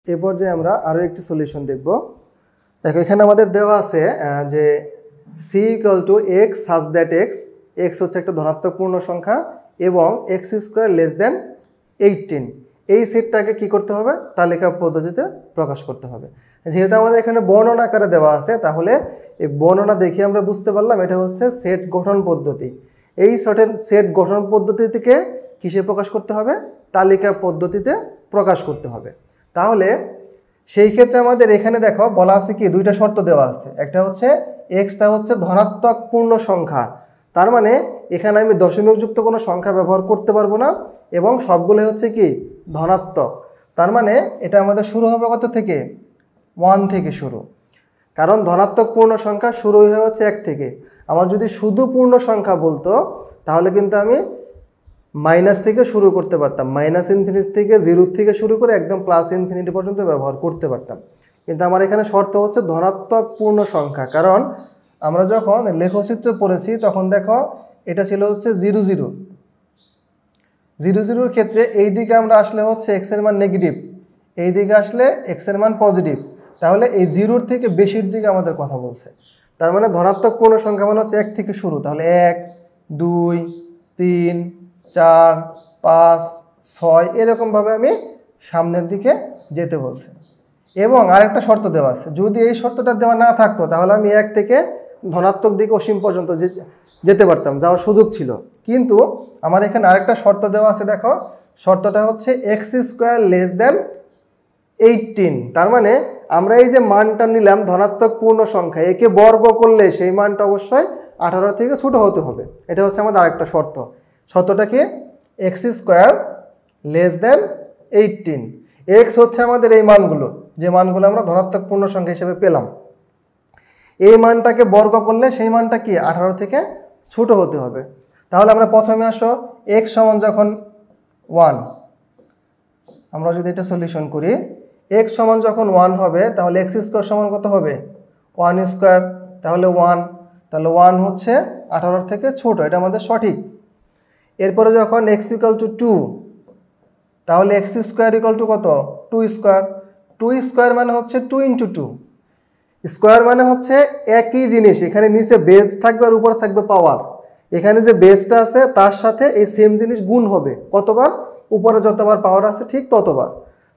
এই পর্যায়ে আমরা আরও একটি সলিউশন দেখব। দেখো এখানে আমাদের দেওয়া আছে যে c = x such that x হচ্ছে একটা ধনাত্মক পূর্ণ সংখ্যা এবং x² < 18 এই সেটটাকে কি করতে হবে, তালিকা পদ্ধতিতে প্রকাশ করতে হবে। যেহেতু আমাদের এখানে বর্ণনা আকারে দেওয়া আছে, তাহলে এই বর্ণনা দেখে আমরা বুঝতে পারলাম এটা হচ্ছে সেট গঠন পদ্ধতি। এই সেট গঠন পদ্ধতি থেকে কিসে প্রকাশ করতে হবে, তালিকা পদ্ধতিতে প্রকাশ করতে হবে। তাহলে সেই ক্ষেত্রে আমাদের এখানে দেখো বলা আছে কি, দুইটা শর্ত দেওয়া আছে। একটা হচ্ছে এক্সটা হচ্ছে ধনাত্মক পূর্ণ সংখ্যা, তার মানে এখানে আমি দশমিকযুক্ত কোনো সংখ্যা ব্যবহার করতে পারবো না এবং সবগুলো হচ্ছে কি ধনাত্মক। তার মানে এটা আমাদের শুরু হবে কত থেকে, 1 থেকে শুরু, কারণ ধনাত্মক পূর্ণ সংখ্যা শুরু হচ্ছে 1 থেকে। আমার যদি শুধু পূর্ণ সংখ্যা বলতো তাহলে কিন্তু আমি মাইনাস থেকে শুরু করতে পারতাম, -∞ থেকে 0 থেকে শুরু করে একদম +∞ পর্যন্ত ব্যবহার করতে পারতাম। কিন্তু আমার এখানে শর্ত হচ্ছে ধনাত্মক পূর্ণ সংখ্যা, কারণ আমরা যখন লেখচিত্র পড়েছি তখন দেখো এটা ছিল হচ্ছে 0 0 0 0 ক্ষেত্রে এই দিকে আমরা আসলে হচ্ছে x এর মান নেগেটিভ, এই দিকে আসলে x এর মান পজিটিভ। তাহলে এই 0 থেকে বেশির দিকে আমাদের কথা বলছে। তার মানে ধনাত্মক পূর্ণ সংখ্যা মানে হচ্ছে 1 থেকে শুরু, তাহলে 1 2 3 4 5 6 এরকমভাবে আমি সামনের দিকে যেতে বলছে। এবং আরেকটা শর্ত দেওয়া আছে, যদি এই শর্তটা দেওয়া না থাকতো তাহলে আমি 1 থেকে ধনাত্মক দিকে অসীম পর্যন্ত যেতে পারতাম, যাওয়ার সুযোগ ছিল। কিন্তু আমার এখানে আরেকটা শর্ত দেওয়া আছে, দেখো শর্তটা হচ্ছে x² < 18। তার মানে আমরা এই যে মানটা নিলাম ধনাত্মক পূর্ণ সংখ্যা, একে বর্গ করলে সেই মানটা অবশ্যই 18 থেকে ছোট হতে হবে। এটা হচ্ছে আমাদের আরেকটা শর্ত। শর্তটা কি, x² < 18। x হচ্ছে আমাদের এই মানগুলো, যে মানগুলো আমরা ধনাত্মক পূর্ণ সংখ্যা হিসেবে পেলাম। এই মানটাকে বর্গ করলে সেই মানটা কি 18 থেকে ছোট হতে হবে। তাহলে আমরা প্রথমে আসো x সমান যখন 1, আমরা যদি এটা সলিউশন করি, x সমান যখন 1 হবে তাহলে x² সমান কত হবে, 1², তাহলে 1, তাহলে 1 হচ্ছে 18 থেকে ছোট, এটা আমাদের সঠিক। এরপরে যখন x = 2, তাহলে x² = কত, 2², 2² মানে হচ্ছে 2 × 2, স্কোয়ার মানে হচ্ছে একই জিনিস, এখানে নিচে বেস থাকবে আর উপরে থাকবে পাওয়ার। এখানে যে বেসটা আছে তার সাথে এই সেম জিনিস গুণ হবে কতবার, উপরে যতবার পাওয়ার আছে ঠিক ততবার।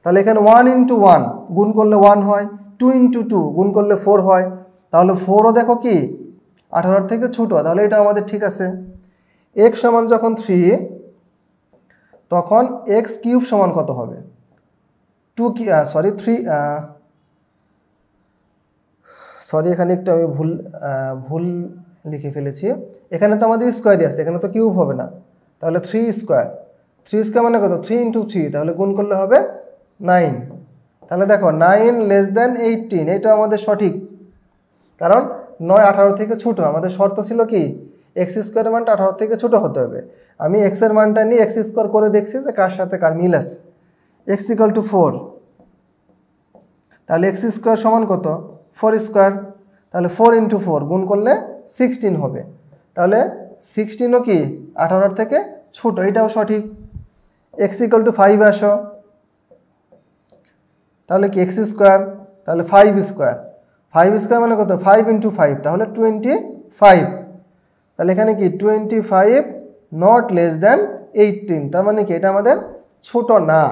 তাহলে এখানে 1 × 1 গুণ করলে 1 হয়, 2 × 2 গুণ করলে 4 হয়। তাহলে 4ও দেখো কি 18 থেকে ছোট, তাহলে এটা আমাদের ঠিক আছে। x সমান যখন 3, তখন x³ সমান কত হবে, 3 এখানে একটু আমি ভুল লিখে ফেলেছি। এখানে তো আমাদের স্কোয়ারই আছে, এখানে তো কিউব হবে না। তাহলে 3² মানে কত, 3 × 3, তাহলে গুণ করলে হবে 9। তাহলে দেখো 9 < 18, এটা আমাদের সঠিক, কারণ 9 18 থেকে ছোট। আমাদের শর্ত ছিল কি, x² মানটা 18 থেকে ছোট হতে হবে। আমি x এর মানটা নিয়ে x² করে দেখছি যে কার সাথে কার মিল আছে। x = 4, তাহলে x² সমান কত, 4², তাহলে 4 × 4 গুণ করলে 16 হবে। তাহলে 16ও কি 18 থেকে ছোট, এটাও সঠিক। x = 5 আসো, তাহলে কি x², তাহলে 5² মানে কত, 5 × 5, তাহলে 25। তাহলে এখানে কি 25 not less than 18, তার মানে কি এটা আমাদের ছোট না।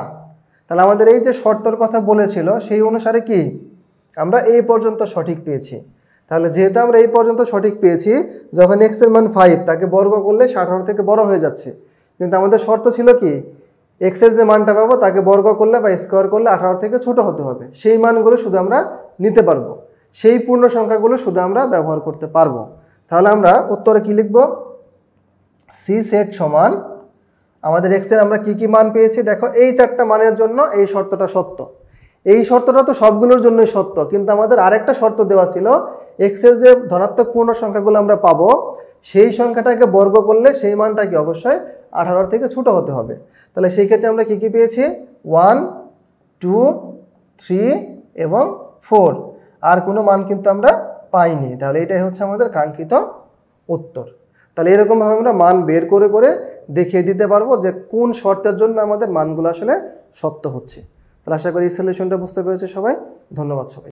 তাহলে আমাদের এই যে শর্তর কথা বলেছিল সেই অনুসারে কি আমরা এই পর্যন্ত সঠিক পেয়েছি। তাহলে যেহেতু আমরা এই পর্যন্ত সঠিক পেয়েছি, যখন x এর মান 5 তাকে বর্গ করলে 18 থেকে বড় হয়ে যাচ্ছে। কিন্তু আমাদের শর্ত ছিল কি, x এর যে মানটা পাবো তাকে বর্গ করলে বা স্কোয়ার করলে 18 থেকে ছোট হতে হবে। সেই মানগুলো শুধু আমরা নিতে পারবো, সেই পূর্ণ সংখ্যাগুলো শুধু আমরা ব্যবহার করতে পারবো। তাহলে আমরা উত্তরে কি লিখব, c সেট সমান আমাদের x এর আমরা কি মান পেয়েছি, দেখো এই 4টা মানের জন্য এই শর্তটা সত্য। এই শর্তটা তো সবগুলোর জন্যই সত্য, কিন্তু আমাদের আরেকটা শর্ত দেওয়া ছিল, x এর যে ধনাত্মক পূর্ণ সংখ্যাগুলো আমরা পাবো সেই সংখ্যাটাকে বর্গ করলে সেই মানটা কি অবশ্যই 18 থেকে ছোট হতে হবে। তাহলে সেই ক্ষেত্রে আমরা কি পেয়েছি, 1 2 3 এবং 4, আর কোনো মান কিন্তু আমরা পাইনি। তাহলে এটাই হচ্ছে আমাদের কাঙ্ক্ষিত উত্তর। তাহলে এরকমভাবে আমরা মান বের করে করে দেখিয়ে দিতে পারবো যে কোন শর্তের জন্য আমাদের মানগুলো আসলে সত্য হচ্ছে। তাহলে আশা করি এই সলিউশনটা বুঝতে পেরেছে সবাই। ধন্যবাদ সবাই।